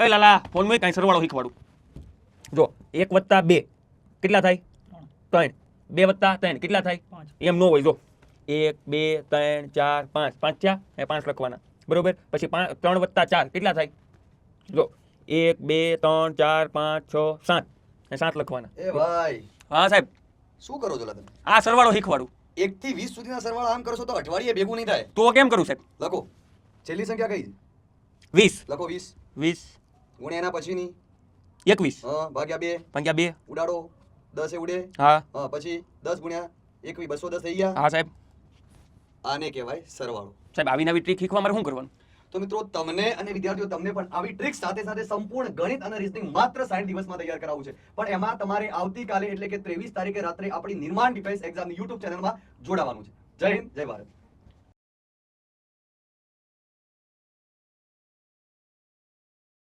એ લાલા ફોનમાં કાંઈ સરવાળો શીખવાડું. જો 1 + 2 કેટલા થાય? 3. 2 + 3 કેટલા થાય? એમ ન હોય. જો 1 2 3 4 5 5 થયા એ 5 લખવાના બરોબર. પછી 3 + 4 કેટલા થાય? જો 1 2 3 4 5 6 7 એ 7 લખવાના. એ ભાઈ હા સાહેબ, શું કરો છો લા તમે? આ સરવાળો શીખવાડું. 1 થી 20 સુધીના સરવાળા આમ કરશો તો અઠવાડિયે ભેગું નહીં થાય. તો કેમ કરું સાહેબ? લખો છેલ્લી સંખ્યા કઈ? 20 લખો 20 20 ગુણ્યા એના પછીની 21 ભાગ્યા 2 ભાગ્યા 2. ઉડાડો 10 એ ઉડે. હા પછી 10 ગુણ્યા 21 210 થઈ ગયા. હા સાહેબ. આને કહેવાય સરવાળો. સાહેબ આવી નવી ટ્રીક શીખવા મારે શું કરવાનું? તો મિત્રો તમને અને વિદ્યાર્થીઓ તમને પણ આવી ટ્રિક્સ સાથે સાથે સંપૂર્ણ ગણિત અને રીઝનિંગ માત્ર 60 દિવસમાં તૈયાર કરાવવું છે. પણ એમાં તમારે આવતીકાલે એટલે કે 23 તારીખે રાત્રે આપણી નિર્માણ ડિફેન્સ એક્ઝામની YouTube ચેનલમાં જોડાવાનું છે. જય હિન્દ, જય ભારત.